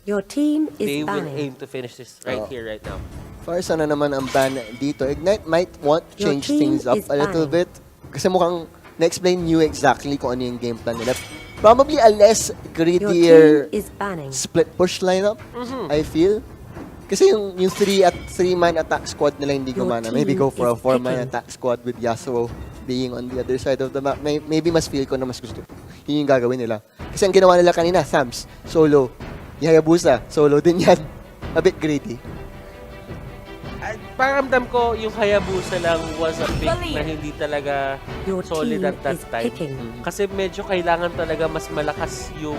Your team is They will banning. aim to finish this right here, right now. Farsa na naman ang ban dito. Ignite might want to Your change team things up is a little banning. bit. Kasi mukhang na-explain nyo exactly kung ano yung game plan nila. Probably a less Your grittier team is banning. split push lineup, I feel. Kasi yung 3-man attack squad nila hindi Your gumana. Maybe team go for a is 4-man picking. attack squad with Yasuo being on the other side of the map. Maybe mas feel ko na mas gusto. Yun yung gagawin nila. Kasi ang ginawa nila kanina, Thams, solo. Hayabusa, solo din yan. A bit gritty. Paramdam ko yung Hayabusa lang was a pick na hindi talaga Your solid team at that is time. picking. Kasi medyo kailangan talaga mas malakas yung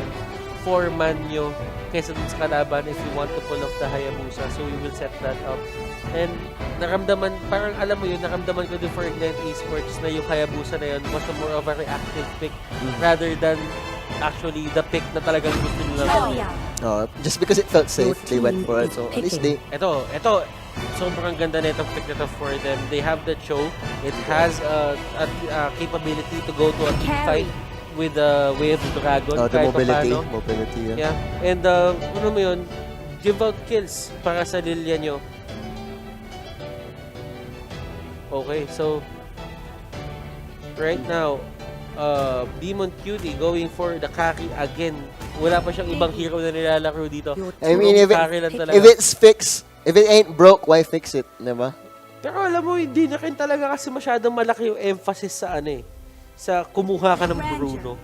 4-man nyo kaysa dun sa kalaban if you want to pull off the Hayabusa. So we will set that up. And naramdaman, parang alam mo yun, naramdaman ko din for Ignite Esports na yung Hayabusa na yun was a more of a reactive pick rather than actually the pick na talagang gusto nila gawin. Just because it felt safe, Your they went team for it. is So at least picking. they... Ito, sobrang ganda na itong pick na to for them. They have the Cho. It has a capability to go to a team fight with the Wave Dragon. the kahit mobility. papaano. Mobility, yeah. Yeah. And, ano mo yun, give out kills para sa Lilia nyo. Okay, so, right now, Demon Cutie going for the carry again. Wala pa siyang ibang hero na nilalaro dito. I mean, Carry lang talaga. if it's fixed, if it ain't broke, why fix it? Diba? Pero alam mo, hindi na rin talaga kasi masyadong malaki yung emphasis sa ano eh. Sa kumuha ka ng Bruno.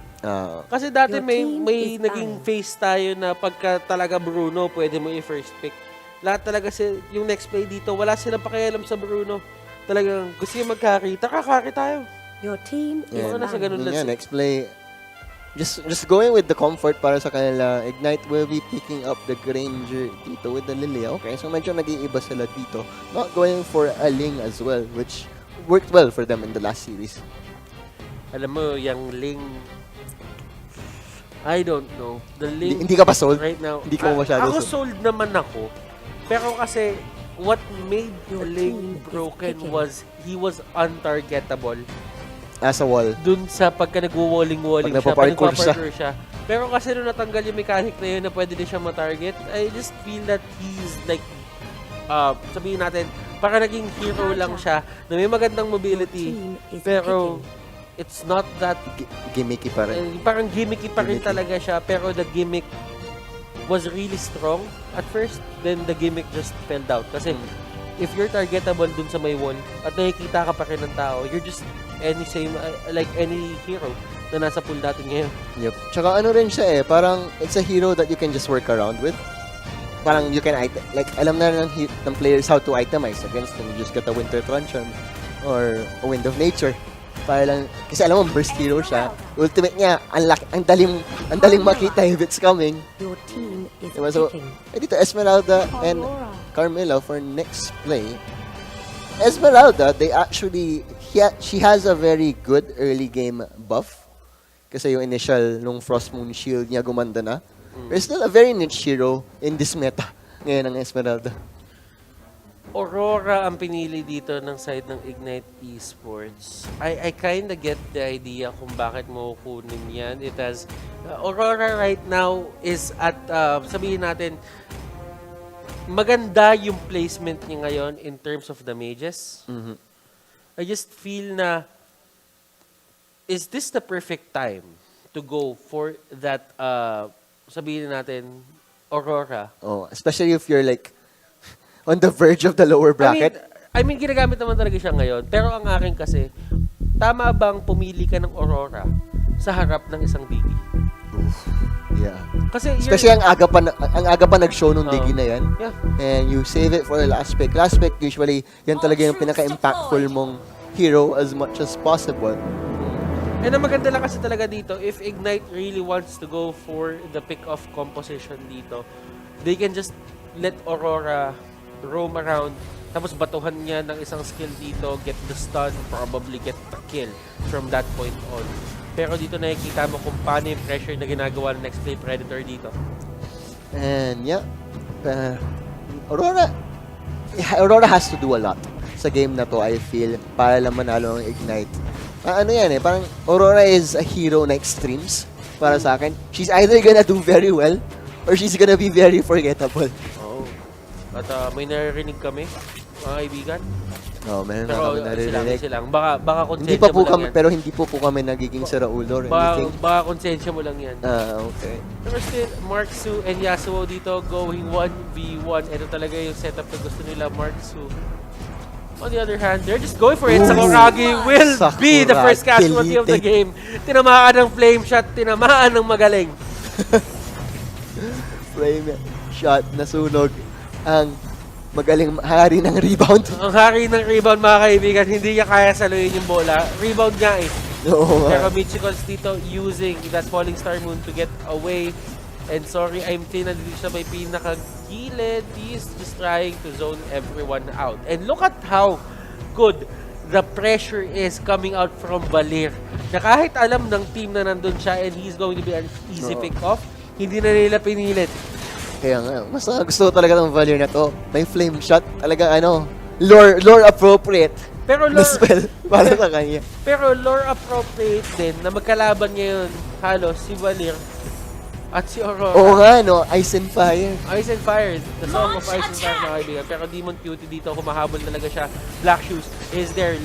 Kasi dati Your may team is naging phase tayo na pagka talaga Bruno, pwede mo i-first pick. Lahat talaga yung Nexplay dito, wala silang pakialam sa Bruno. Talagang gusto yung mag-carry, kakari tayo. Your team is Baka nasa banning. ganun lang. Yeah, next play. Just going with the comfort para sa kanila. Ignite will be picking up the Granger dito with the Lilia. Okay, so medyo nag-iiba sila dito. Not going for a Ling as well, which worked well for them in the last series. Alam mo, yung Ling, I don't know. The Ling Hindi ka pa sold? right now. Hindi ka masyado Ako sold? sold naman ako. Pero kasi, what made Your Ling team is broken picking. was he was untargetable. As a wall. Dun sa pagka nagwo-walling-walling Pag siya, pag nagpa-parkour nagpa-parkour siya. Pero kasi nung natanggal yung mechanic na yun na pwede din siya ma-target, I just feel that he's like, sabihin natin, para naging hero lang siya na may magandang mobility, Team is pero picking. it's not that, Gimmicky pa rin. parang gimmicky pa rin Gimmicky. talaga siya, pero the gimmick was really strong at first, then the gimmick just fell down. Kasi if you're targetable dun sa may wall at nakikita ka pa rin ng tao, you're just like any hero na nasa pool natin ngayon. Yep. Tsaka ano rin siya parang it's a hero that you can just work around with. Parang you can item, like alam na ng players how to itemize against them. You just get a Winter Truncheon or a Wind of Nature. Para lang, kasi alam mo, burst hero siya. Ultimate niya, ang daling makita if it's coming. Your team is Diba? So, picking. dito Esmeralda and Aurora. Carmela for next play. Esmeralda, she has a very good early game buff. Kasi yung initial, nung Frost Moon Shield niya gumanda na. But still a very niche hero in this meta ngayon ng Esmeralda. Aurora ang pinili dito ng side ng Ignite Esports. I kinda get the idea kung bakit mo kunin yan. It has, Aurora right now is at, sabihin natin, maganda yung placement niya ngayon in terms of the mages. I just feel na, is this the perfect time to go for that, sabihin natin, Aurora? Oh, especially if you're like on the verge of the lower bracket. I mean, ginagamit naman talaga siya ngayon. Pero ang akin kasi, tama bang pumili ka ng Aurora sa harap ng isang Digi? Yeah. Kasi Especially ang aga pa nag-show nung Digi na yan. Yeah. And you save it for the last pick. Last pick, usually, yan talaga yung pinaka-impactful mong hero as much as possible. And ang maganda lang kasi talaga dito, if Ignite really wants to go for the pick-off composition dito, they can just let Aurora roam around, tapos batuhan niya ng isang skill dito, get the stun, probably get the kill from that point on. Pero dito nakikita mo kung paano yung pressure na ginagawa ng Nexplay Predator dito. And yeah, Aurora has to do a lot sa game na to, I feel, para lang manalo ng Ignite. Ano yan parang Aurora is a hero na extremes para sa akin. She's either gonna do very well or she's gonna be very forgettable. Oo. At may naririnig kami, mga kaibigan. Oh, meron na Pero kami naririnig. silang. Baka Hindi konsensya pa po mo lang kami, yan. pero hindi po kami nagiging saraulo or anything. Baka konsensya mo lang yan. Okay. Pero still, Mark Su and Yasuo dito going 1v1. Ito talaga yung setup na gusto nila, Mark Su. On the other hand, they're just going for it. Sakuragi will be the first casualty of the game. Tinamaan ng flame shot, tinamaan ng magaling. Flame shot, nasunog ang magaling hari ng rebound. Ang hari ng rebound, mga kaibigan, hindi niya kaya saluhin yung bola. Rebound nga eh. Oo Pero nga. Michiko's dito using that Falling Star Moon to get away. And sorry, I'm Tin, nandito siya may pinakagilid. He's just trying to zone everyone out. And look at how good the pressure is coming out from Valir. Na kahit alam ng team na nandun siya and he's going to be an easy pick-off, hindi na nila pinilit. Kaya nga, mas gusto ko talaga ng Valir na to. May flame shot, talaga lore appropriate. Pero Na spell para sa kanya. Pero lore appropriate din na magkalaban ngayon halos si Valir at si Aurora. Oo nga, no? Ice and Fire. Ice and Fire. The Song of Ice and Fire, mga kaibigan. Pero Demon Cutie dito, humahabol talaga siya. Black Shoes is there.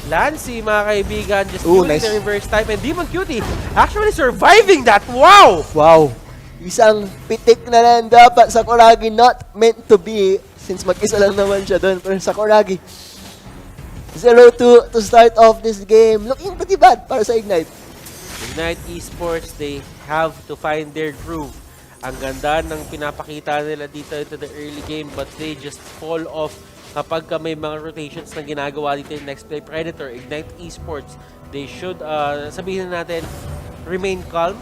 Lancey, mga kaibigan, just using nice. the reverse type. And Demon Cutie actually surviving that. Wow! Wow! Isang pitik na lang dapat. Sakuragi not meant to be since mag-isa lang naman siya doon. Pero Sakuragi 0-2 to start off this game. Looking pretty bad para sa Ignite. Ignite Esports, they have to find their groove. Ang ganda ng pinapakita nila dito into the early game, but they just fall off kapag may mga rotations na ginagawa dito yung Nexplay Predator. Ignite Esports, they should, sabihin natin, remain calm.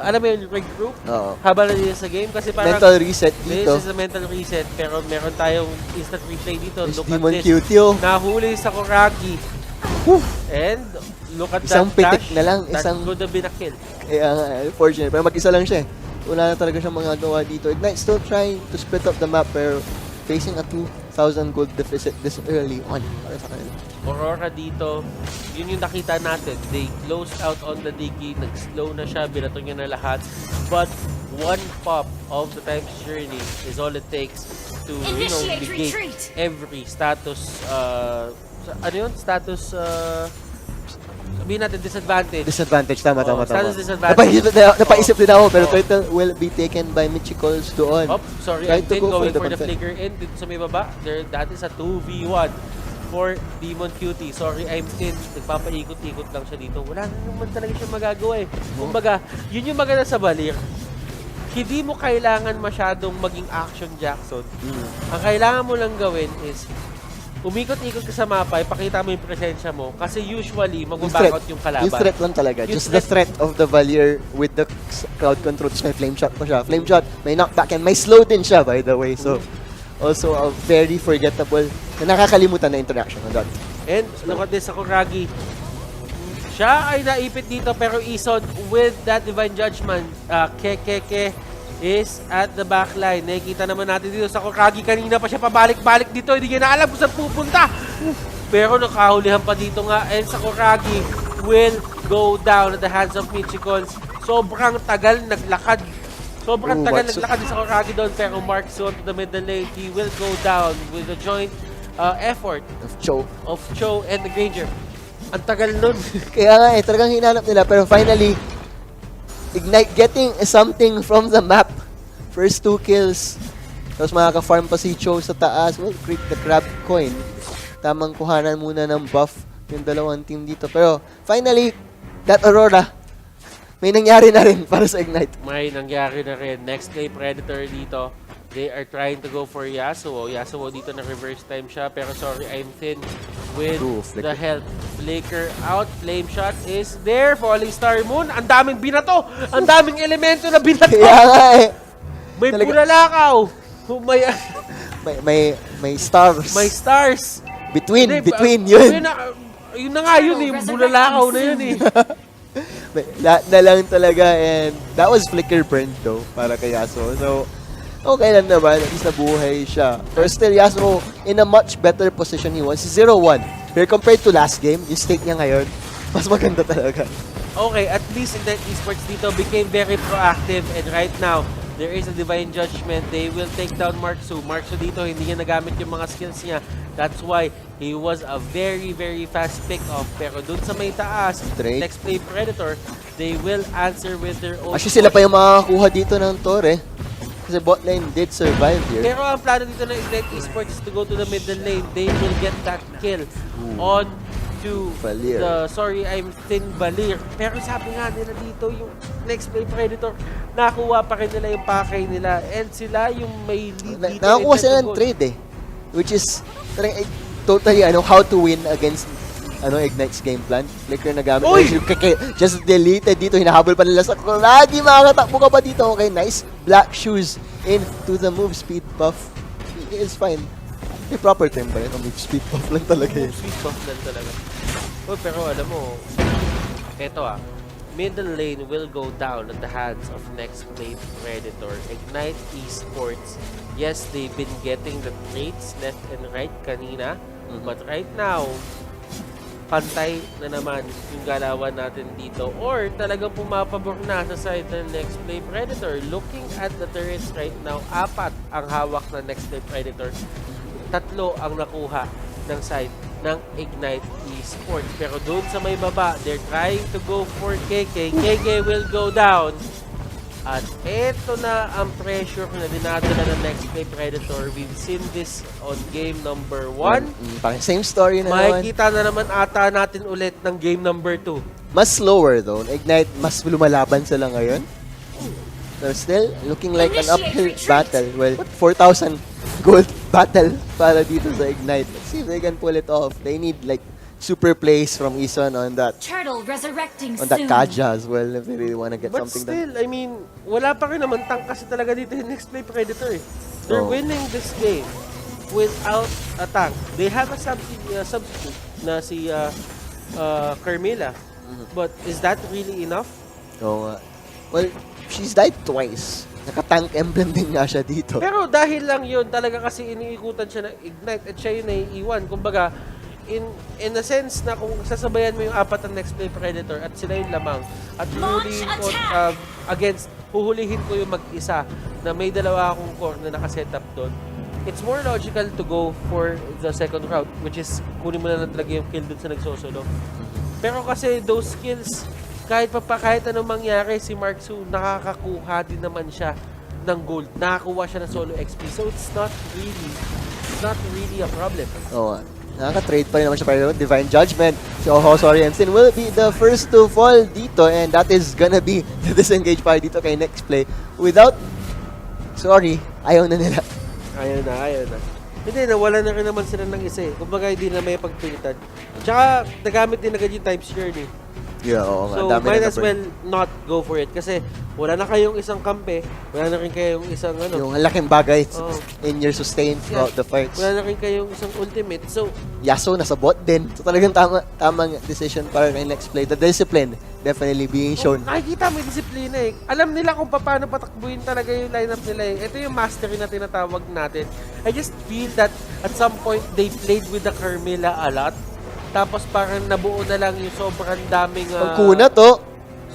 Alam mo yung regroup habang na dito sa game kasi parang mental reset dito. This is a mental reset, pero meron tayong instant replay dito. Look Demon at this. Cutie. Nahuli sa Sakuragi. And look at Isang that pitik dash. na lang, That isang- could have been a kill. Unfortunate. Pero mag-isa lang siya. Wala na talaga siyang mga gawa dito. Ignite still trying to split up the map pero facing a 2,000 gold deficit this early on para sa kanila. Aurora dito, yun yung nakita natin. They closed out on the Diggy, nag-slow na siya, binato niya na lahat. But one pop of the time's journey is all it takes to, negate every status, ano yun? Status, sabihin natin, disadvantage. Disadvantage, tama. Status disadvantage. Napaisip din ako, pero turtle will be taken by Michikols doon. Sorry, Trying I'm to go going for for the the flicker in dito sa may baba. That is a 2v1 for Demon Cutie. Sorry, I'm Tin. Nagpapaikot-ikot lang siya dito. Wala na naman talaga siya magagawa eh. Kumbaga, yun yung maganda sa Valir. Hindi mo kailangan masyadong maging action Jackson. Ang kailangan mo lang gawin is umikot-ikot ka sa mapa, ipakita mo yung presensya mo kasi usually magbaback out yung kalaban. Yung threat lang talaga. Yung Just the threat of the Valir with the crowd control. May flame shot pa siya. Flame shot, may knockback and may slow din siya by the way. So, also a very forgettable na nakakalimutan na interaction on that. And look at this, Sakuragi. Siya ay naipit dito pero Isod with that Divine Judgment. Kekeke is at the backline. Nakikita naman natin dito sa Sakuragi. Kanina pa siya pabalik-balik dito. Hindi niya na alam kung saan pupunta. Pero nakahulihan pa dito nga. And Sakuragi will go down at the hands of Michikols. Sobrang tagal naglakad. Sobrang tagal naglakad ni Sakuragi doon. Pero Mark Son to the middle lane. He will go down with a joint effort of Cho and the Granger. Ang tagal nun. Kaya nga talagang hinanap nila. Pero finally, Ignite getting something from the map. First 2 kills. Tapos makaka-farm pa si Cho sa taas. Well, create the crab coin. Tamang kuhanan muna ng buff yung dalawang team dito. Pero finally, that Aurora, may nangyari na rin para sa Ignite. May nangyari na rin. Nexplay Predator dito. They are trying to go for Yasuo. Yasuo dito na reverse time siya. Pero sorry, I'm Tin with the health. Flicker out. Flame shot is there. Falling Star Moon. Ang daming binato. Ang daming elemento na binato. Kaya nga May bulalakaw. May stars. May stars. Between yun. Yun na nga yun eh. Bulalakaw na yun eh. Lahat na lang talaga and that was flicker burn though para kay Yasuo. So, okay lang naman. At least nabuhay siya. Pero still, Yasuo in a much better position he was. 0-1. Pero compared to last game, yung state niya ngayon, mas maganda talaga. okay, at least Ignite Esports dito became very proactive, and right now, there is a divine judgment. They will take down Marksu. Marksu dito, hindi niya nagamit yung mga skills niya. That's why he was a very, very fast pick-off. Pero dun sa may taas, Drake. Nexplay Predator, they will answer with their own... Actually, sila pa yung makakakuha dito ng Torre. Kasi bot lane did survive here. Pero ang plano dito ng Ignite Esports is to go to the middle lane. They will get that kill on to Balir. I'm Thin Balir. Pero sabi nga nila dito, yung Nexplay Predator, nakuha pa rin nila yung pakay nila. And sila yung may lead dito. Nakakuha sila ng trade eh. Which is totally how to win against Ignite's game plan. Flicker na gamit. Just deleted dito. Hinahabol pa nila sa lagi makakatakbo ka pa dito. Okay, nice. Black shoes into the move speed buff. It's fine. May proper term ba yun? Move speed buff lang talaga yun. Sweet buff lang talaga. Oh, pero alam mo, eto middle lane will go down at the hands of Nexplay Predator. Ignite Esports, yes, they've been getting the trades left and right kanina, but right now, pantay na naman yung galawan natin dito, or talagang pumapabor na sa side ng Nexplay Predator. Looking at the turrets right now, 4 ang hawak ng Nexplay Predator, 3 ang nakuha ng side ng Ignite Esports. Pero doon sa may baba, they're trying to go for KK. KK will go down. At eto na ang pressure na dinadala ng Nexplay Predator. We've seen this on game number 1. Same story na naman. Makikita na naman ata natin ulit ng game number 2. Mas slower though. Ignite, mas lumalaban sila ngayon. But still, looking like an uphill battle. Well, 4,000 gold battle para dito sa Ignite. Let's see if they can pull it off. They need like super plays from Ison on that Kaja as well if they really want to get But something still, done. I mean, wala pa rin naman tank kasi talaga dito yung Nexplay Predator eh. They're winning this game without a tank. They have a substitute na si Carmela. But is that really enough? So, well, she's died twice. Naka-tank emblem din nga siya dito. Pero dahil lang yun, talaga kasi iniikutan siya ng Ignite at siya yung naiiwan. Kumbaga, in a sense na kung sasabayan mo yung 4 ng Nexplay Predator at sila yung lamang at huhulihin ko yung mag-isa na may 2 akong core na nakasetup doon, it's more logical to go for the second route, which is kunin mo na lang talaga yung kill doon sa nagsosolo. Pero kasi those kills, kahit anong mangyari, si Marksu nakakakuha din naman siya ng gold. Nakakuha siya ng solo XP. So it's not really a problem. Oo. Nakaka-trade pa rin naman siya para Divine Judgment. So, Ensign will be the first to fall dito, and that is gonna be the disengage pa dito kay Nexplay. Without... ayaw na nila. Ayaw na. Hindi, nawala na rin naman sila ng isa eh. Kumbaga, hindi na may pagpilitan. Tsaka, nagamit din agad yung time share eh. Yeah, oo nga. So, might as well not go for it. Kasi, wala na kayong isang kampe, wala na rin kayong isang yung laking bagay in your sustain throughout the fights. Wala na rin kayong isang ultimate. So, Yasuo nasa bot din. So, talagang tamang decision para kay Nexplay. The discipline definitely being shown. Nakikita mo yung disiplina eh. Alam nila kung paano patakbuhin talaga yung lineup nila eh. Ito yung mastery na tinatawag natin. I just feel that at some point, they played with the Carmela a lot. Tapos parang nabuo na lang yung sobrang daming... Pagkuna to.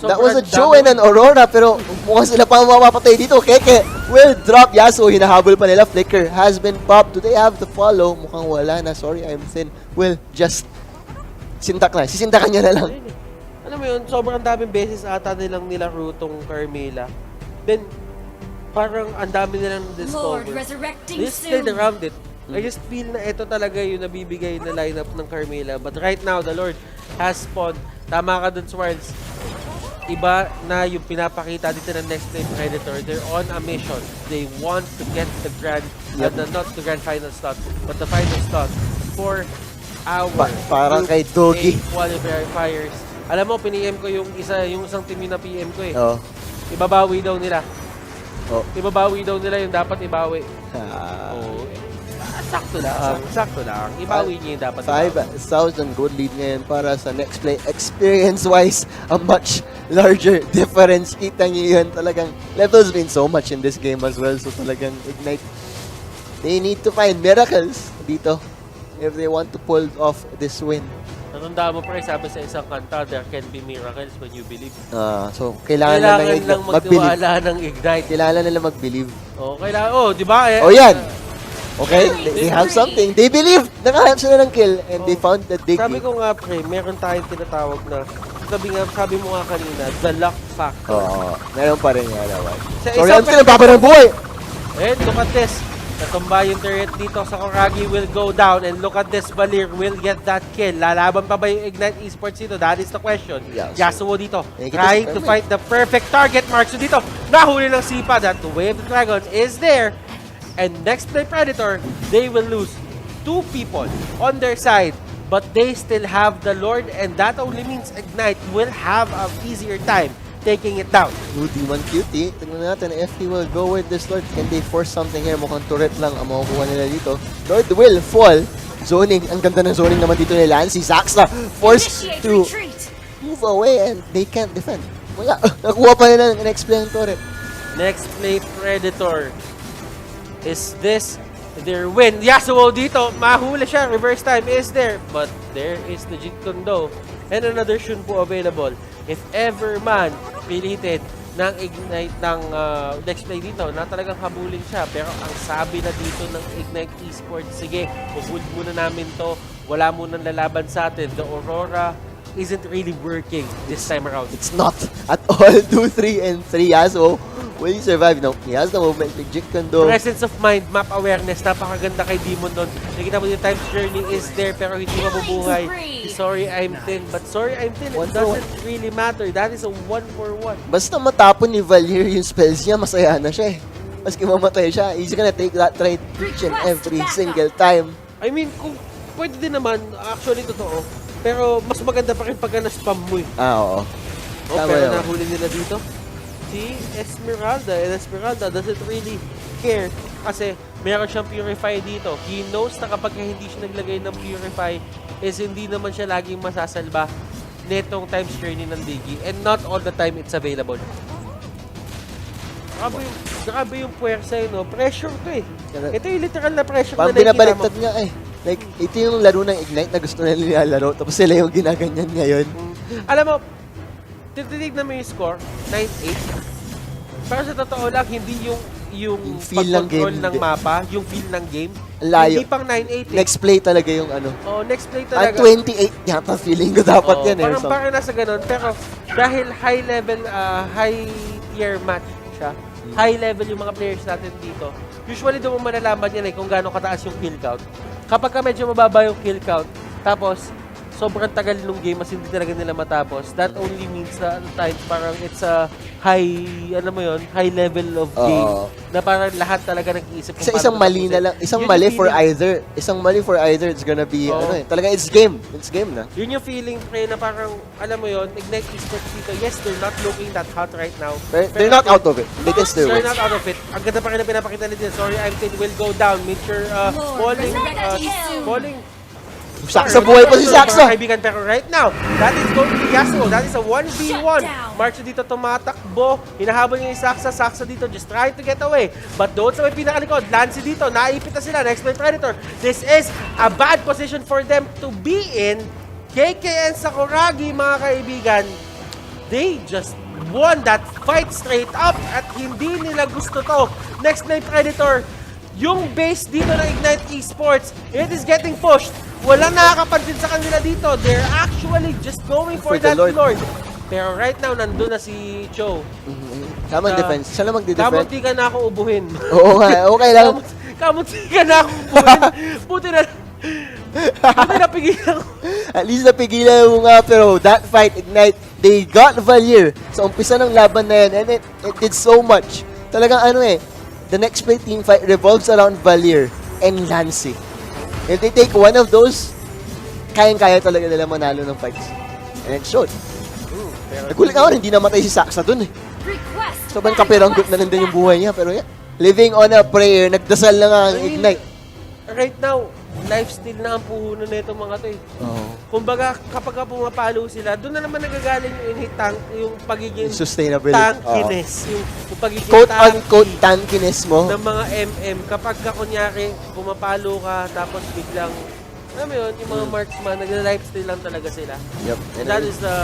That was a Joe and an Aurora, pero mukhang sila pa mapapatay dito. Keke will drop Yasuo. Hinahabol pa nila. Flicker has been popped. Do they have to follow? Mukhang wala na. Sorry, I'm thin. Will just sintak na. Sisintakan niya na lang. Alam mo yun, sobrang daming beses ata nilang nilaro tong Carmela. Then, parang ang dami nilang discover. They just played around it. I just feel na ito talaga yung nabibigay na lineup ng Carmela. But right now, the Lord has spawned. Tama ka dun, Swartz. Iba na yung pinapakita dito ng Nexplay Predator. They're on a mission. They want to get the not the grand final slot, but the final slot for our parang kay Doggy Qualifiers. Alam mo, piniem ko yung isang team na PM ko eh. Oh. Ibabawi daw nila. Oh. Ibabawi daw nila yung dapat ibawi. Sakto lang. Ibawi niya yung dapat. 5,000 gold lead ngayon para sa Nexplay. Experience-wise, a much larger difference. Kita niyo yun. Talagang levels mean so much in this game as well. So talagang Ignite, they need to find miracles dito if they want to pull off this win. Natandaan mo pre, sabi sa isang kanta, there can be miracles when you believe. So, kailangan lang mag-believe. magtiwala ng Ignite. Kailangan nila mag-believe. Di ba? Yan! Okay, they have something. They believe! Nakahanap sila ng kill and they found that they Sabi ko nga pre, meron tayong tinatawag na, sabi mo nga kanina, the luck factor. Meron pa rin nga naman. Sa Sorry, isang I'm pinababa ng buhay! And look at this. Natumba yung turret dito sa Koragi will go down. And look at this, Valir will get that kill. Lalaban pa ba yung Ignite Esports dito? That is the question. Yasuo dito, trying to find the perfect target mark. So dito, nahuli ng Sipa. That Wave Dragon is there. And Nexplay Predator, they will lose 2 people on their side. But they still have the Lord. And that only means Ignite will have an easier time taking it down. 2D1 QT. Tignan natin if he will go with this Lord. Can they force something here? Mukhang turret lang ang makukuha nila dito. Lord will fall. Zoning. Ang ganda ng zoning naman dito nila. Si Zaxa forced to move away and they can't defend. Wala. Nakuha pa nila ng next play ng turret. Next play Predator. Is this their win? Yasuo dito. Mahuli siya. Reverse time is there. But there is the Jit Kondo. And another Shunpo available. If ever man pilitin ng Ignite ng Nexplay dito na talagang habulin siya. Pero ang sabi na dito ng Ignite Esports, sige, huwag muna namin to. Wala munang lalaban sa atin. The Aurora isn't really working this time around. It's not at all. 2, 3, and 3 Yasuo. Will he survive? No. He has the movement. Jit Kondo. Presence of mind, map awareness. Napakaganda kay Demon doon. Nakita mo yung time's journey is there pero hindi mabubuhay. Sorry, I'm thin. But sorry, I'm thin. It doesn't really matter. That is a 1-for-1. Basta matapon ni Valir yung spells niya, masaya na siya eh. Maski mamatay siya, he's gonna take that trade each and every single time. I mean, kung pwede din naman, actually totoo. Pero mas maganda pa rin pagka na-spam mo eh. Oo. Pero nahuli nila dito. Si Esmeralda, and Esmeralda doesn't really care kasi meron siyang Purify dito. He knows na kapag hindi siya naglagay ng Purify is hindi naman siya laging masasalba netong time's journey ng Digi and not all the time it's available. Grabe yung puwersa no? Pressure to eh. Ito yung literal na pressure na nakikita mo. Binabaliktad niya eh. Like, ito yung laro ng Ignite na gusto nila nilalaro tapos sila yung ginaganyan ngayon. Alam mo, titignan mo yung score, 9-8. Pero sa totoo lang, hindi yung feel ng game ng mapa, yung feel ng game. Layo. Hindi pang 9-8 Next play talaga yung ano. next play talaga. 28 yata feeling ko dapat yan eh. Parang nasa ganun. Pero dahil high level, high tier match siya, high level yung mga players natin dito, usually doon mo malalaman yan kung gaano kataas yung kill count. Kapag ka medyo mababa yung kill count, tapos sobrang tagal nung game mas hindi talaga nila matapos. That only means na at times parang it's a high, high level of game na parang lahat talaga nag-iisip kung isang mali na lang, isang mali for either it's gonna be talaga it's game na. Yun yung feeling pre na parang alam mo yun, Ignite Esports dito, yes, they're not looking that hot right now. They're not out of it. They can still win. They're not out of it. Ang ganda pa rin na pinapakita nila. Sorry, I'm thin will go down. Make sure falling. Saksa buhay pa si Saksa. Kaibigan, pero right now, that is going to be Yasuo. That is a 1v1. March dito tumatakbo. Hinahabol niya yung Saksa. Saksa dito just trying to get away. But doon sa may pinakalikod, Lancy dito. Naipit na sila. Nexplay Predator. This is a bad position for them to be in. KK and Sakuragi, mga kaibigan, they just won that fight straight up at hindi nila gusto to. Nexplay Predator, yung base dito ng Ignite Esports, it is getting pushed. Walang nakakapansin sa kanila dito. They're actually just going for that Lord. Pero right now, nandun na si Cho. Tamang defense. Siya lang magdi-defend. Kamunti ka na ako ubuhin. Oo nga, okay lang. Kamunti ka na ako ubuhin. Buti na pigilan ko. At least napigilan mo nga, pero that fight, Ignite, they got Valir sa umpisa ng laban na yan, and it did so much. Talagang the next play team fight revolves around Valir and Lancy. If they take one of those, kayang-kaya talaga nila manalo ng fights. And it showed. Nagulat ako, hindi namatay si Saksa dun eh. Sobrang kapiranggot na din yung buhay niya, pero living on a prayer, nagdasal na nga ang Ignite. Right now, lifesteal na ang puhunan na itong mga to eh. Kumbaga, kapag pumapalo sila, doon na naman nagagaling yung pagiging tankiness. Yung pagiging quote-unquote tankiness mo. Ng mga MM. Kapag ka kunyari, pumapalo ka, tapos biglang Alam mo yun, yung mga marksman, nag-lifesteal lang talaga sila. Yep. And that is the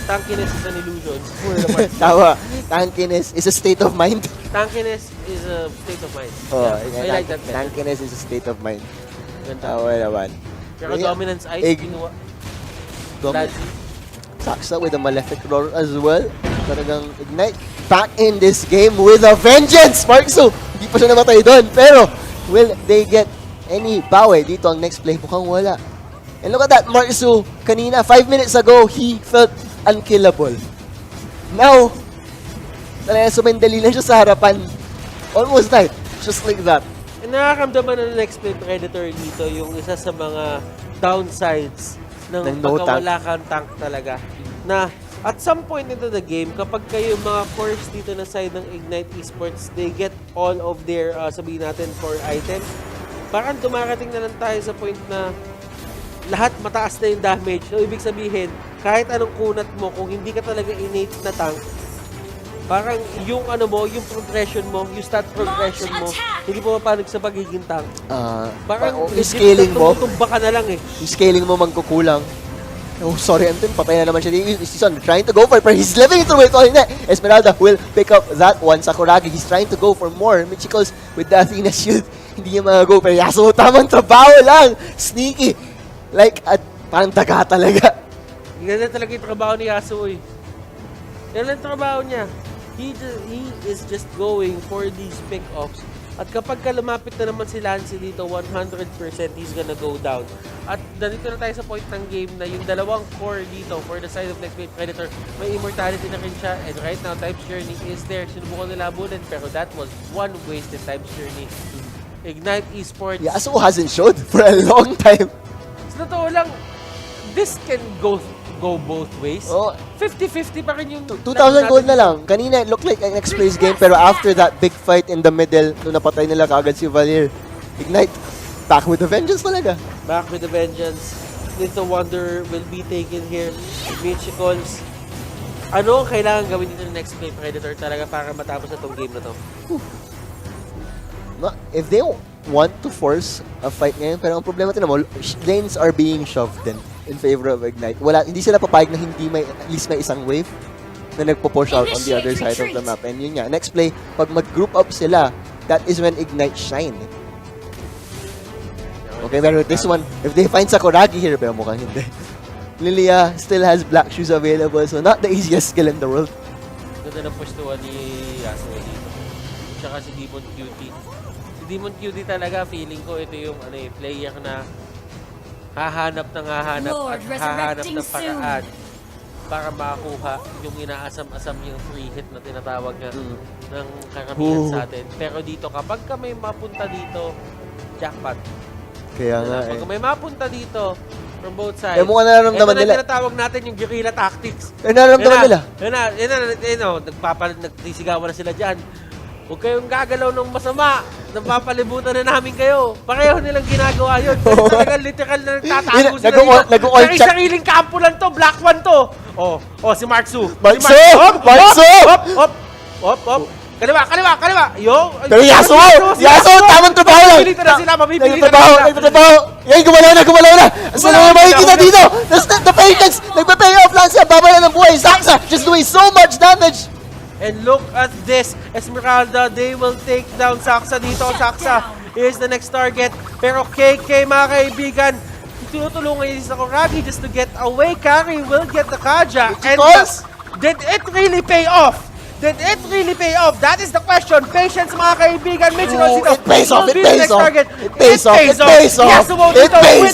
tankiness is an illusion for the marksman. Tawa. Tankiness is a state of mind. Tankiness is a state of mind. Oh, I like that better. Tankiness is a state of mind. Ganda. Tawa naman. Pero Yeah. dominance ice, Egg. kinuha. Dominant. Saksa with a malefic roar as well. Talagang Ignite back in this game with a vengeance! Marksu! Hindi pa siya namatay doon. Pero, will they get any bawi dito ang next play? Mukhang wala. And look at that, Marksu. Kanina, 5 minutes ago, he felt unkillable. Now, talaga sumendali lang siya sa harapan. Almost died. Just like that. And nakakamdaman ng next play Predator dito yung isa sa mga downsides ng no pagkawala kang tank talaga. Na at some point into the game, kapag kayo mga cores dito na side ng Ignite Esports, they get all of their, sabihin natin, for items. Parang dumarating na lang tayo sa point na lahat mataas na yung damage. So, ibig sabihin, kahit anong kunat mo, kung hindi ka talaga innate na tank, parang yung ano mo, yung progression mo, yung stat progression mo, hindi mo mapanig sa pagiging tank. Parang yung scaling mo, tumba ka na lang eh. yung scaling mo magkukulang. Oh, sorry, Anton. Patay na naman siya. He's trying to go for it, but he's living it through it. Esmeralda will pick up that one. Sakuragi, he's trying to go for more. Michikos with the Athena shield. Hindi niya mag-go. Pero Yasuo, tamang trabaho lang. Sneaky. Like, parang daga talaga. Ganyan talaga yung trabaho ni Yasuo eh. Yan ang trabaho niya. He is just going for these pick-offs. At kapag lumapit na naman si Lancy dito, 100% he's gonna go down. At dito na tayo sa point ng game na yung dalawang core dito for the side of Nexplay Predator, may immortality na rin siya. And right now, Time's Journey is there. Sinubukan nila abunin, pero that was one wasted Time's Journey. Ignite Esports. Yasuo hasn't showed for a long time. Sa totoo lang, this can go both ways. Oh. 50-50 pa rin yung... 2,000 gold na lang. Kanina, it looked like an X-Play's game, pero after that big fight in the middle, nung napatay nila kaagad si Valier, Ignite, back with the vengeance talaga. Back with the vengeance. Little Wonder will be taken here. Michikols. Ano ang kailangan gawin dito ng Nexplay Predator talaga para matapos na tong game na to? If they want to force a fight ngayon, pero ang problema ito naman, lanes are being shoved in favor of Ignite. Hindi sila papayag na hindi may, at least may isang wave na nagpo-push out on the other side of the map. And yun nga, next play, pag mag-group up sila, that is when Ignite shine. Okay, pero this one, if they find Sakuragi here, pero mukhang hindi. Lilia still has black shoes available, so not the easiest skill in the world. Ganda ng pustuan ni Yasuo dito. Tsaka si Demon Cutie. Si Demon Cutie talaga, feeling ko ito yung player na hahanap at hahanap ng paraan para makakuha yung inaasam-asam yung free hit na tinatawag nga ng karamihan sa atin. Pero dito, kapag ka may mapunta dito, jackpot. Kaya nga Pag may mapunta dito, from both sides, mukha nararamdaman nila. Ito na tinatawag natin yung guerrilla tactics. Nararamdaman nila. Nagtisigawan na sila dyan. Huwag kayong gagalaw ng masama. Napapalibutan na namin kayo. Pareho nilang ginagawa yun. Pero talagang literal na nagtatago sila dito. Sariling kampo lang to. Black one to. Si Marksu. Marksu! Hop. Kaliwa. Yo. Pero Yasuo! Tamang trabaho lang! Mapipilitan na sila. Nagtatrabaho! Yan, gumalaw na! Asa na makikita dito? The patience! Nagpa-pay off lang siya! Babala ng buhay! Saksa! Just doing so much damage! And look at this, Esmeralda, they will take down Saksa dito. Saksa is the next target. Pero KK, mga kaibigan, tinutulungan niya si Sakuragi just to get away. Kari will get the Kaja. And did it really pay off? That is the question. Patience, mga kaibigan. It pays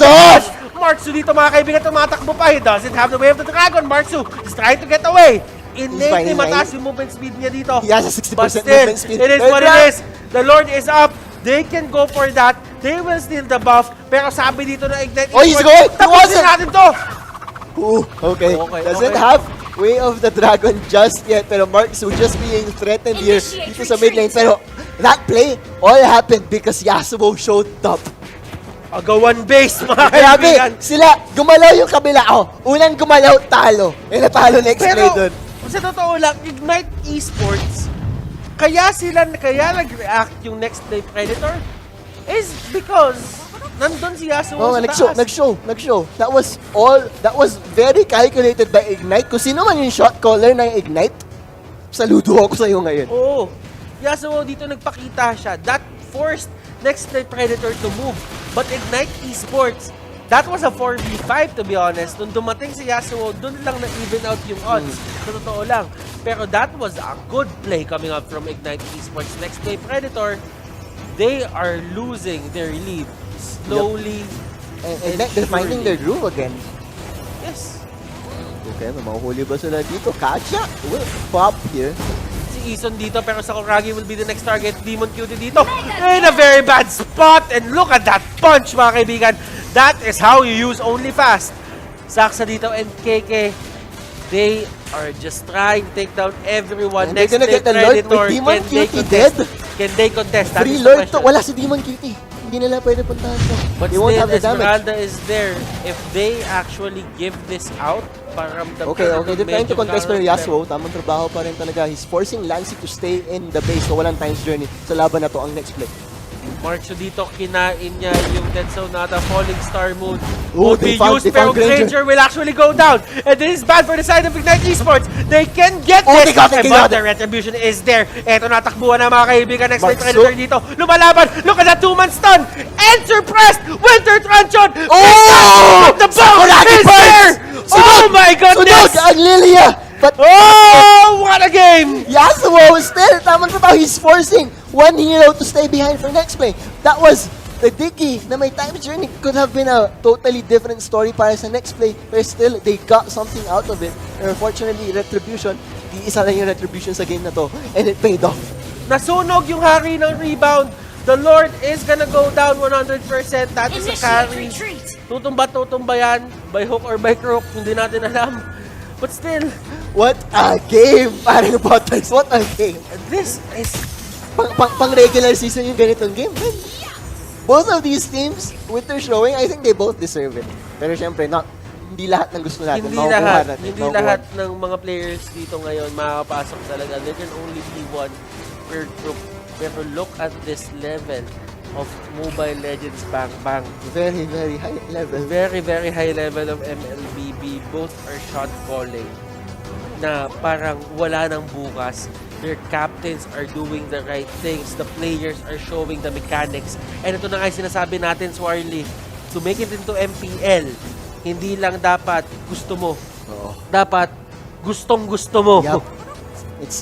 off! Marksu dito, mga kaibigan, tumatakbo pa. He doesn't have the way of the dragon. Marksu is trying to get away. Innately mataas yung movement speed niya dito. He has a 60% But still, movement speed. it is what it is. The Lord is up. They can go for that. They will steal the buff. Pero sabi dito na Ignite. He's going! Tapusin natin to! Okay. Doesn't have Way of the Dragon just yet. Pero Marksu just being threatened here dito sa mid lane. Pero that play all happened because Yasuo showed up. Agawan base, mga Grabe, kaibigan. sila, gumalaw yung kabila. Unang gumalaw, talo. Natalo next play dun. Sa totoo lang, Ignite Esports, kaya nag-react yung next play Predator is because nandun si Yasuo Oh, sa nag-show, taas. nag-show. That was very calculated by Ignite. Kung sino man yung shot caller ng Ignite, saludo ako sa'yo ngayon. Oo. Yasuo dito nagpakita siya. That forced Nexplay Predator to move. But Ignite Esports, that was a 4v5 to be honest. Nung dumating si Yasuo, dun lang na-even out yung odds. Sa totoo lang. Pero that was a good play coming up from Ignite Esports. Nexplay Predator, they are losing their lead. Slowly. And they're finding their groove again. Yes. Okay, mahuhuli ba sila dito? Katya will pop here. Si Eason dito, pero Sakuragi will be the next target. Demon Cutie dito. In a very bad spot. And look at that punch, mga kaibigan. That is how you use only fast. Saksa dito and KK, they are just trying to take down everyone. And they're gonna get the Lord with Demon Cutie dead. Can they contest? That Free is the Lord to. question. Wala si Demon Cutie. Hindi nila pwede puntahan to. But They won't still, have the damage. Esmeralda is there. If they actually give this out, para ramdam Okay, they're trying to contest pero pero Yasuo. Tamang trabaho pa rin talaga. He's forcing Lancy to stay in the base so walang times journey sa laban na to ang next play. Marcho dito, kinain niya yung Dead Zone nata, Falling Star Moon. Oh, Would be they found used, pero Granger will actually go down. And this is bad for the side of Ignite Esports. They can get Oh, this, they got it, they but got the it. retribution is there. Eto natakbuhan na mga kaibigan. Next Mark Predator Su- dito. Lumalaban. Look at that two-man stun. Enter pressed. Winter Truncheon. Oh! The bomb Sakuragi is there. burns! Oh my goodness. Sunog ang Lilia! But Oh, what a game. Yasuo is still, tamang trabaho, he's forcing one hero to stay behind for next play. That was the Dicky na may time journey. Could have been a totally different story para sa next play, but still, they got something out of it. And unfortunately, Retribution, di isa lang yung Retribution sa game na to, and it paid off. Nasunog yung hari ng rebound. The Lord is gonna go down 100%. That is a carry. Tutumba yan. By hook or by crook. Hindi natin alam. But still, What a game! Parang Butters, what a game! this is... Pang regular season yung ganitong game. Man. Both of these teams, with their showing, I think they both deserve it. Pero syempre, hindi lahat ng gusto natin. Hindi Makukuha lahat. natin, Hindi makukuha. lahat ng mga players dito ngayon makakapasok talaga. There can only be one per group. Pero look at this level of Mobile Legends Bang Bang. Very, very high level. Very, very high level of MLBB. Both are shot calling na parang wala nang bukas. Their captains are doing the right things. The players are showing the mechanics. And ito na nga yung sinasabi natin, Swarly. To make it into MPL, hindi lang dapat gusto mo. Oo. Dapat gustong-gusto mo. Yup. It's,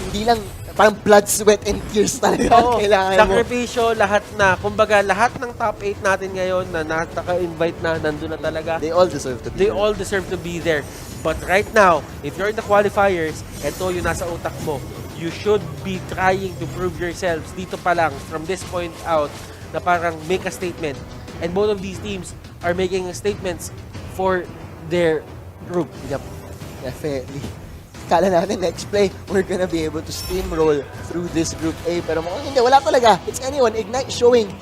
hindi lang, parang blood, sweat, and tears talaga. Oo, Kailangan mo. sakripisyo, lahat na. Kumbaga, lahat ng top 8 natin ngayon na naka-invite na, nandun na talaga. They all deserve to be They there. all deserve to be there. But right now, if you're in the qualifiers, eto yung nasa utak mo, you should be trying to prove yourselves dito pa lang, from this point out, na parang make a statement. And both of these teams are making statements for their group. Yup. Definitely. Kala natin next play, we're gonna be able to steamroll through this Group A. Pero mukhang hindi, wala talaga. It's anyone. Ignite showing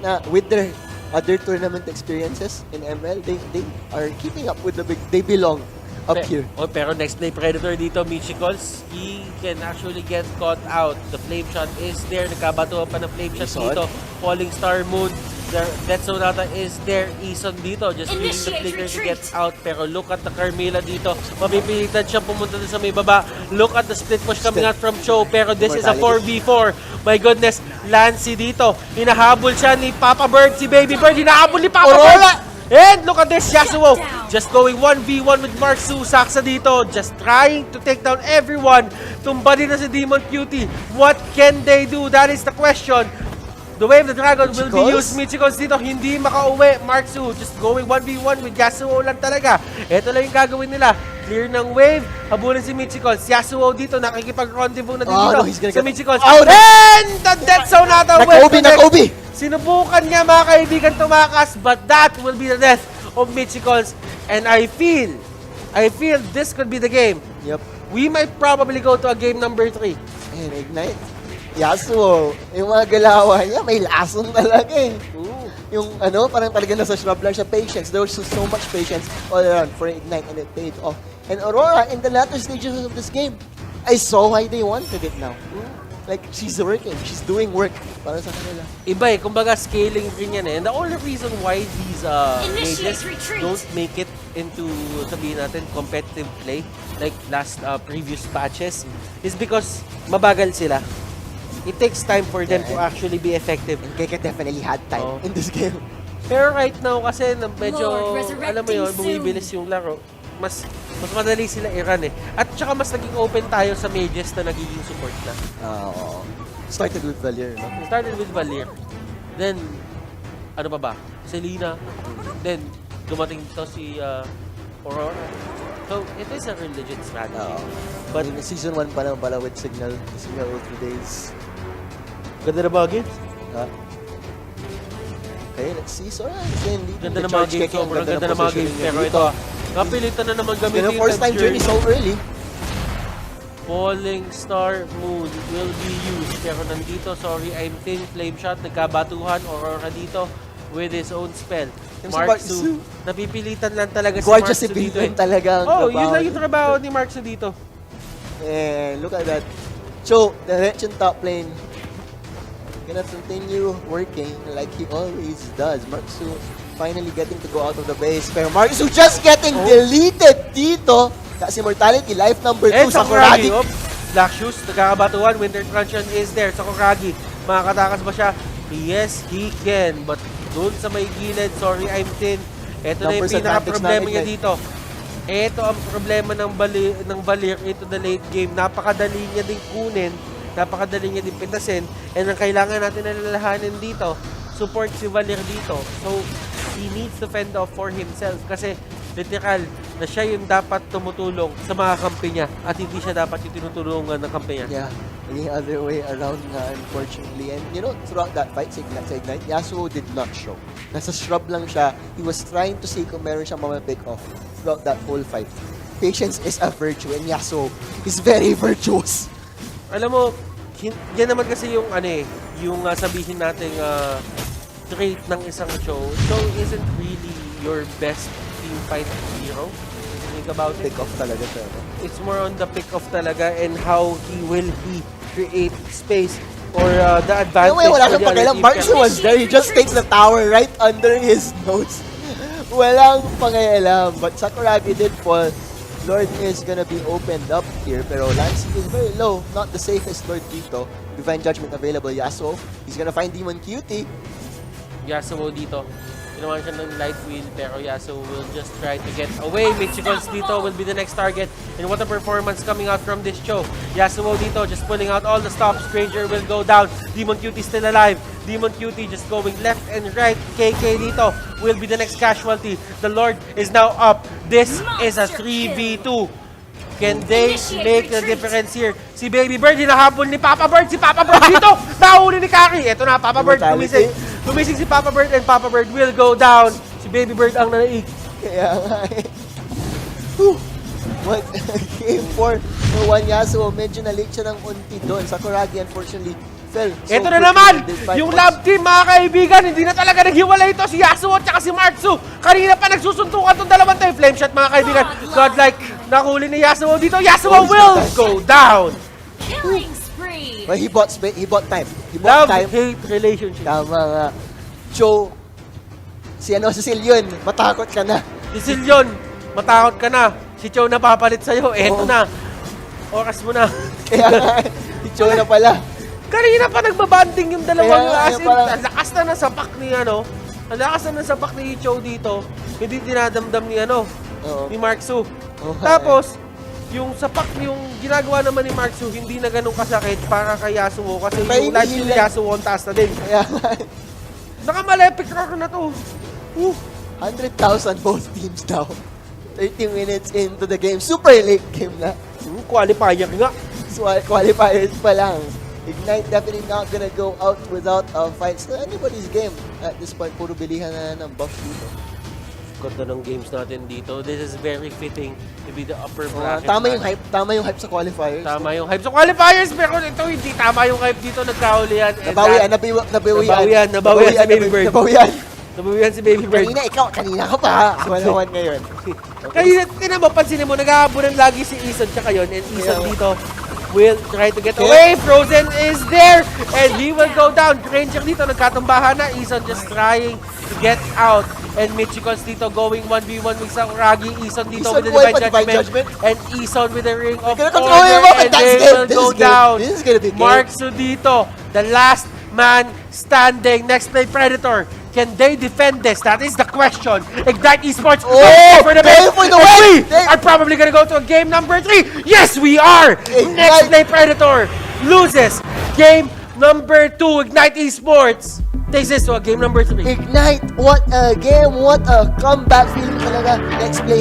na with their other tournament experiences in ML, they are keeping up with the big, they belong up here. Oh, pero next play Predator dito, Michikols, he can actually get caught out. The flame shot is there. Nagkabato pa ng flame shot Eason. dito. Falling Star Moon. Dead Zone nata is there. Eason dito. Just using the flicker to get out. Pero look at the Carmilla dito. Mapipilitan siya pumunta din sa may baba. Look at the split push coming out from Cho. Pero this is a 4v4. My goodness. Lancy dito. Hinahabol siya ni Papa Bird. Si Baby Bird. Hinahabol ni Papa Bird. And look at this, Yasuo just going 1v1 with Mark Su. Saksa dito, just trying to take down everyone. Tumba din na si Demon Cutie. What can they do? That is the question. The Way of the Dragon will be used. Michikols dito, hindi makauwi. Mark Su just going 1v1 with Yasuo lang talaga. Ito lang yung gagawin nila. Clear ng wave, habulin si Michikols. Yasuo dito, nakikipag-rendezvous na din dito sa Michikols. And the Death Zone nata. Nakobe! Sinubukan niya mga kaibigan tumakas, but that will be the death of Michikols. And I feel this could be the game. Yep. We might probably go to a game number 3. And Ignite. Yasuo, yung mga galawan niya, may lason talaga eh. Yung parang talaga nasa shrub lang siya, patience. There was so much patience all around for Ignite and it paid off. And Aurora, in the latter stages of this game, I saw why they wanted it now. Like, she's working. She's doing work para sa kanila. Iba kumbaga scaling rin yan And the only reason why these mages don't make it into, sabihin natin, competitive play, like last previous patches, is because mabagal sila. It takes time for them to actually be effective. And Keke definitely had time in this game. Pero right now, kasi medyo, Lord, alam mo yun, bumibilis yung laro. Mas madali sila i-run At saka mas naging open tayo sa mages na nagiging support na. Oo. Started with Valier, no? Started with Valier. Then, ano pa ba? Selena. Then, dumating to si Aurora. So, it is a real legit strategy. But in season 1 pa lang pala with Signal Ultra Days. Ganda na bagay. Okay, let's see. So, ganda na mga games. Sobrang ganda na mga games. Pero ito, napilitan na naman gamitin. It's gonna force time journey so early. Falling Star Moon will be used. Pero nandito, sorry, I'm thin. Flame shot, nagkabatuhan. Aurora dito with his own spell. Marksu, napipilitan lang talaga si Gorgeous Marksu dito talaga ang yun lang yung trabaho ni Marksu dito. And look at that. Cho, direct yung top lane. Gonna continue working like he always does. Marksu finally getting to go out of the base. Pero Marksu just getting deleted dito. Kasi Mortality, life number 2 sa Sakuragi. Black Shoes, nagkakabatuhan. Winter Truncheon is there. Sakuragi, makakatakas ba siya? Yes, he can. But doon sa may gilid, sorry, I'm thin. Ito na yung pinaka-problema niya dito. Ito ang problema ng Valier into the late game. Napakadali niya din kunin. Napakadali niya din pitasin. And ang kailangan natin nalalahanin dito, support si Valier dito. So, he needs to fend off for himself. Kasi, literal, na siya yung dapat tumutulong sa mga kampi niya. At hindi siya dapat yung tinutulungan ng kampi niya. Yeah, the other way around unfortunately. And you know, throughout that fight, sa Ignite, Yasuo did not show. Nasa shrub lang siya. He was trying to see kung meron siyang pick off throughout that whole fight. Patience is a virtue and Yasuo is very virtuous. Alam mo, yan naman kasi yung yung sabihin nating trait ng isang show. So isn't really your best team fight hero. Think about it. Pick off talaga siya. It's more on the pick off talaga and how he create space or the advantage. Wala siyang pakialam. Marksu was there. He just takes the tower right under his nose. Walang pangayalam. But Sakuragi did fall. Lord is gonna be opened up here, pero Lance is very low. Not the safest Lord dito. Divine Judgment available. Yasuo, he's gonna find Demon Cutie. Yasuo dito. Ginawa siya ng light wheel, pero Yasuo will just try to get away. Michigons dito will be the next target. And what a performance coming out from this show. Yasuo dito just pulling out all the stops. Stranger will go down. Demon Cutie still alive. Demon Cutie just going left and right. KK dito will be the next casualty. The Lord is now up. This is a 3v2. Can they make the difference here? Si Baby Bird, hinahabol ni Papa Bird. Si Papa Bird dito, nahuli ni Kari. Ito na, Papa Bird, gumising. Gumising si Papa Bird and Papa Bird will go down. Si Baby Bird ang nanaig. Kaya nga eh. What game 4 for one Yasuo. Medyo na-late siya ng unti doon. Sakuragi unfortunately fell. So ito na naman! Yung love team, mga kaibigan, hindi na talaga naghiwalay ito. Si Yasuo at si Marksu. Kanina pa nagsusuntukan itong dalawang tayo. Flame shot, mga kaibigan. Godlike, nakuli ni Yasuo dito. Yasuo will go down! Killing spree. But he bought time. He bought time. Love-hate relationship. Tama nga. Cho, si Silyon, matakot ka na. Si Silyon, matakot ka na. Si Cho napapalit sa'yo. Eto na. Oras mo na. Kaya nga, si Cho na pala. Kanina pa nagbabanding yung dalawang Kaya, asin. Ang lakas na nasapak ni ang lakas na nasapak ni Cho dito. Hindi dinadamdam ni ni Marksu. Tapos, yung sapak, yung ginagawa naman ni Marksu, hindi na ganun kasakit para kay Yasuo. Kasi yung life ni Yasuo ang taas na din. Kaya nga. Nakamalepik rock na to. 100,000 both teams down. 30 minutes into the game. Super late game na. Qualifier nga. So, qualifiers pa lang. Ignite definitely not gonna go out without a fight. So anybody's game at this point. Puro bilihan na ng buff dito. Ganda ng games natin dito. This is very fitting to be the upper bracket. Tama yung hype sa qualifiers. Tama yung hype sa qualifiers, pero ito hindi tama yung hype dito. Nagkahulihan. Nabawian si Baby Bird. Nabawian si Baby Bird. Kanina ka pa. Wala ngayon. Kanina, tinapapansin mo, nag-aabunan lagi si Isan tsaka yun. And Isan dito, will try to get away. Frozen is there, and he will go down. Ranger dito, nagkatumbahan na. Ison just trying to get out. And Michiko's dito going 1v1 with Sakuragi. Ison dito with the Divine Judgment. And Ison with the Ring of Order. And they will go down. This is gonna be good. Marksu dito, the last man standing. Nexplay Predator. Can they defend this? That is the question. Ignite Esports. For the base. We are probably gonna go to a game number 3. Yes, we are. Nexplay Predator loses game number 2. Ignite Esports takes this to a game number 3. Ignite, what a game, what a comeback feeling talaga. Nexplay.